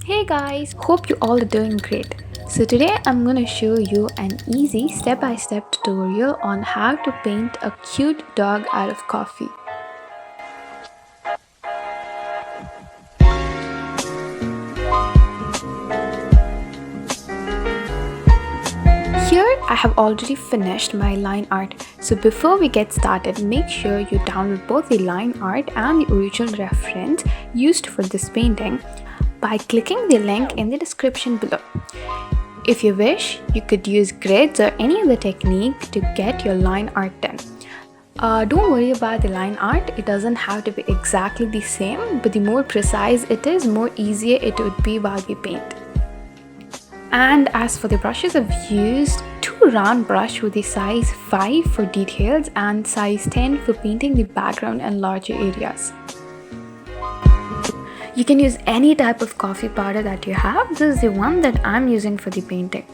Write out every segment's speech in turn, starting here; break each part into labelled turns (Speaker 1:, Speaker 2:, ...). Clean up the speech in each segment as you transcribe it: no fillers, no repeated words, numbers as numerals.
Speaker 1: Hey guys, hope you all are doing great. So today I'm going to show you an easy step-by-step tutorial on how to paint a cute dog out of coffee. Here I have already finished my line art. So before we get started, make sure you download both the line art and the original reference used for this painting by clicking the link in the description below. If you wish, you could use grids or any other technique to get your line art done. Don't worry about the line art, it doesn't have to be exactly the same, but the more precise it is, more easier it would be while we paint. And as for the brushes, I've used two round brush with the size 5 for details and size 10 for painting the background and larger areas. You can use any type of coffee powder that you have. This is the one that I'm using for the painting.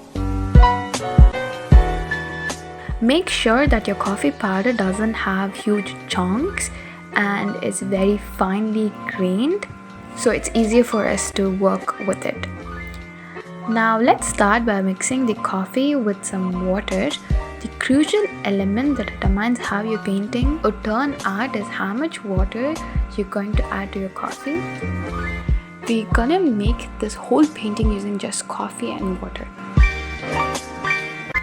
Speaker 1: Make sure that your coffee powder doesn't have huge chunks and is very finely grained, so it's easier for us to work with it. Now let's start by mixing the coffee with some water. The crucial element that determines how your painting would turn out is how much water you're going to add to your coffee. We're gonna make this whole painting using just coffee and water.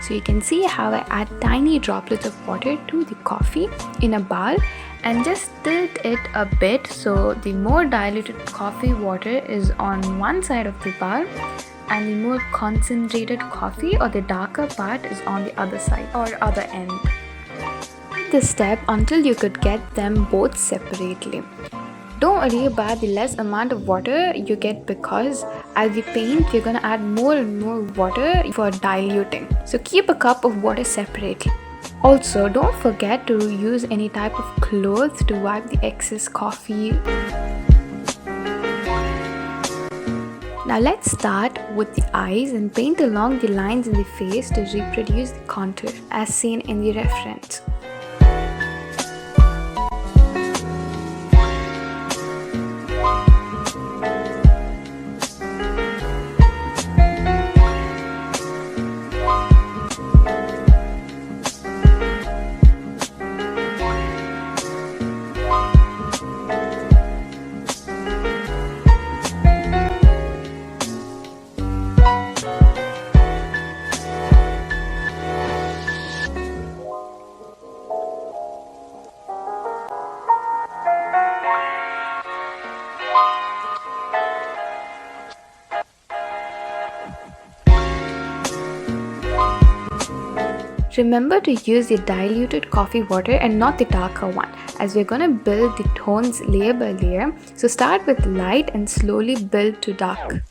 Speaker 1: So you can see how I add tiny droplets of water to the coffee in a bowl and just tilt it a bit so the more diluted coffee water is on one side of the bowl and the more concentrated coffee or the darker part is on the other side or other end. Repeat this step until you could get them both separately. Don't worry about the less amount of water you get because as you paint, you're gonna add more and more water for diluting. So keep a cup of water separately. Also, don't forget to use any type of cloth to wipe the excess coffee. Now let's start with the eyes and paint along the lines in the face to reproduce the contour as seen in the reference. Remember to use the diluted coffee water and not the darker one, as we're going to build the tones layer by layer. So start with light and slowly build to dark.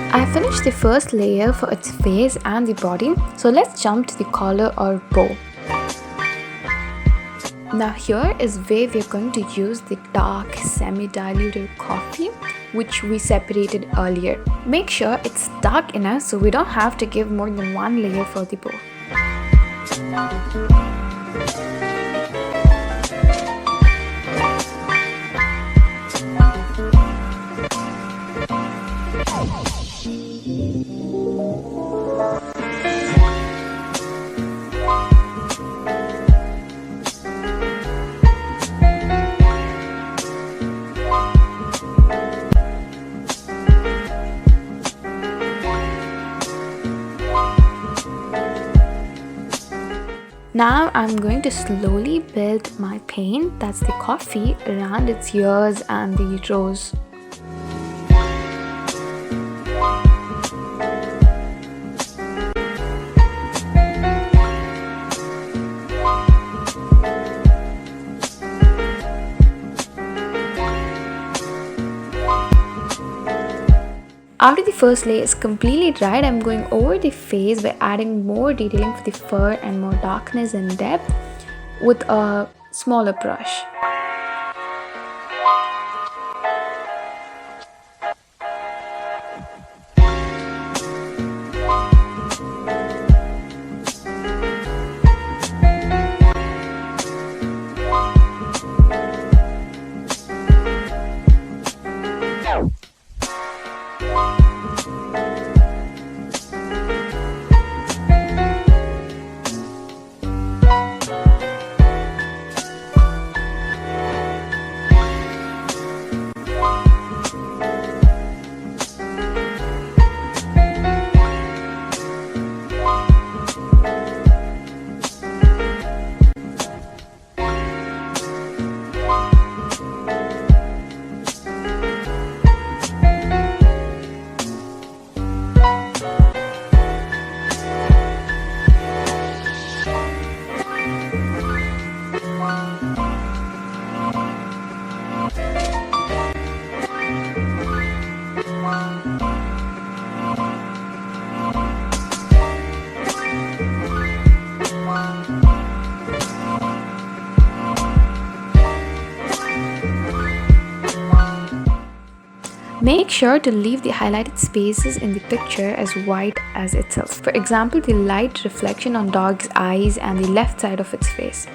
Speaker 1: I finished the first layer for its face and the body, so let's jump to the collar or bow. Now here is where we're going to use the dark semi-diluted coffee which we separated earlier. Make sure it's dark enough so we don't have to give more than one layer for the bow. Now I'm going to slowly build my paint, that's the coffee, around its ears and the rose. After the first layer is completely dried, I'm going over the face by adding more detailing for the fur and more darkness and depth with a smaller brush. Make sure to leave the highlighted spaces in the picture as white as itself. For example, the light reflection on dog's eyes and the left side of its face.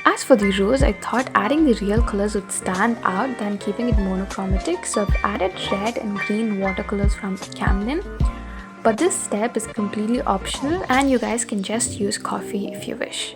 Speaker 1: As for the rose, I thought adding the real colors would stand out than keeping it monochromatic, so I've added red and green watercolors from Camden. But this step is completely optional and you guys can just use coffee if you wish.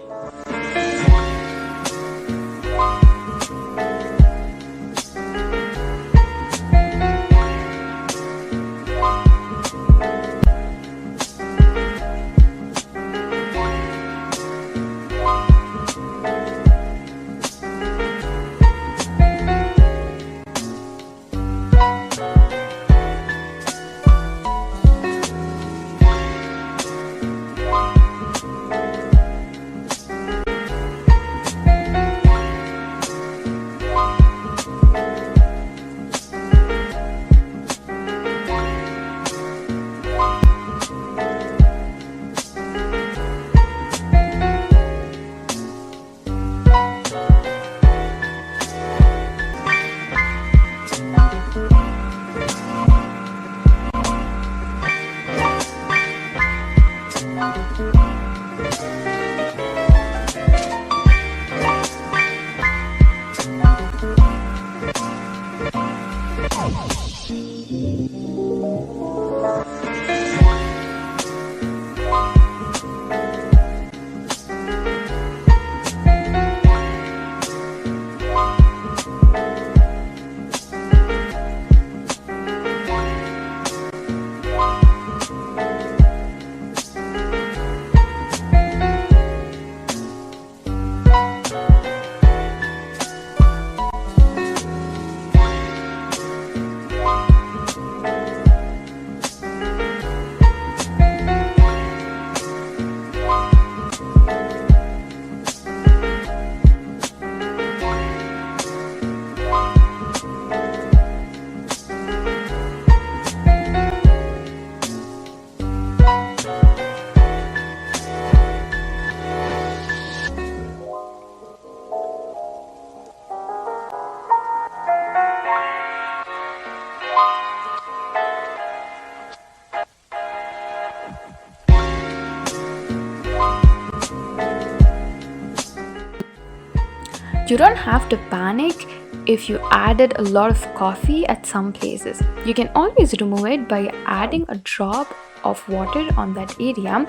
Speaker 1: You don't have to panic if you added a lot of coffee at some places. You can always remove it by adding a drop of water on that area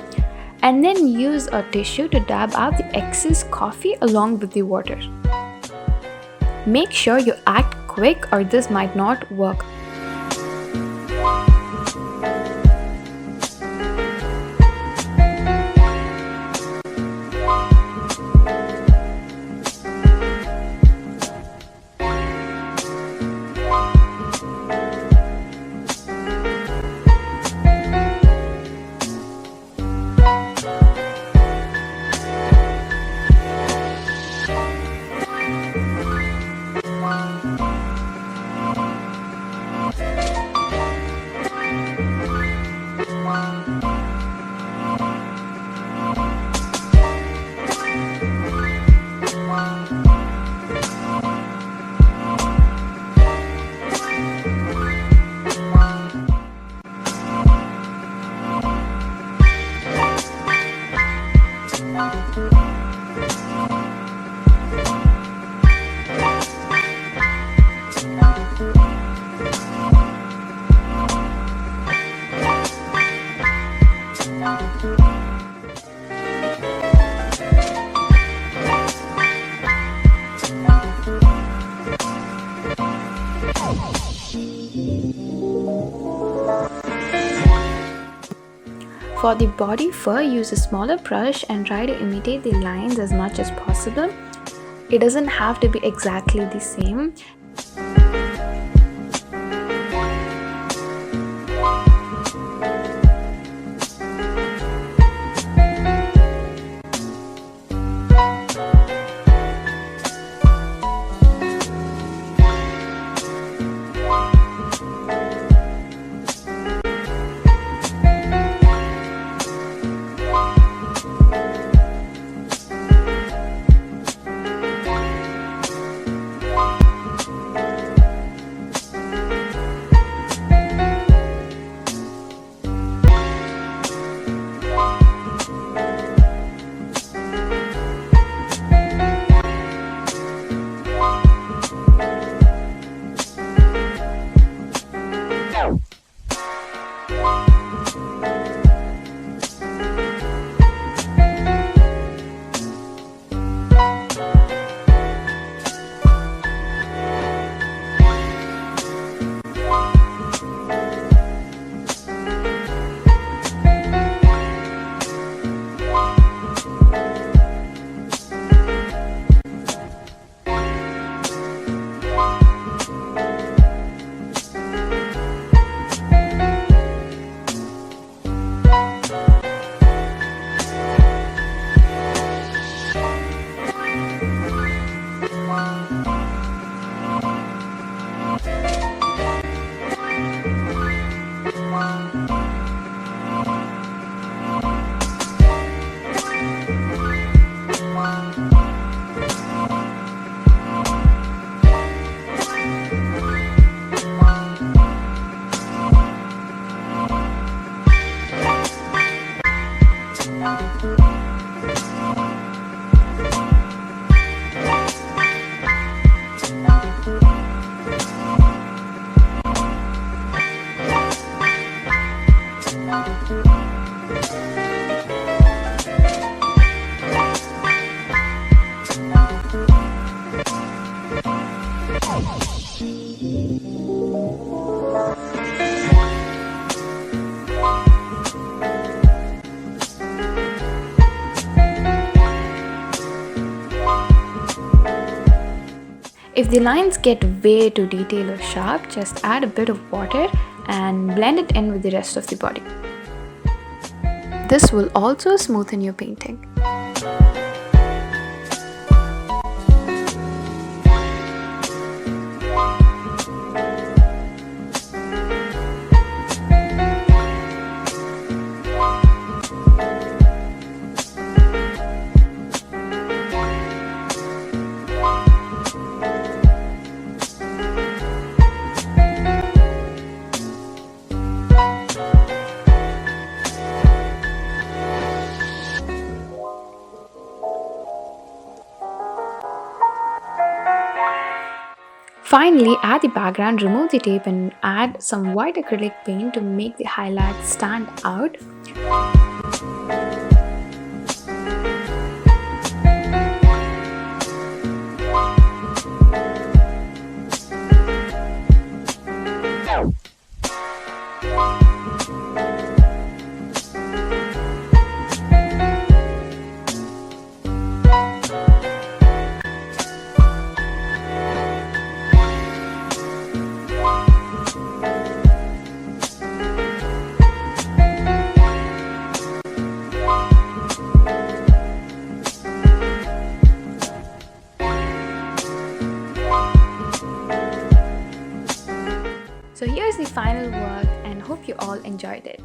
Speaker 1: and then use a tissue to dab out the excess coffee along with the water. Make sure you act quick or this might not work. For the body fur, use a smaller brush and try to imitate the lines as much as possible. It doesn't have to be exactly the same. If the lines get way too detailed or sharp, just add a bit of water and blend it in with the rest of the body. This will also smoothen your painting. Finally, add the background, remove the tape and add some white acrylic paint to make the highlights stand out. So here's the final work and hope you all enjoyed it.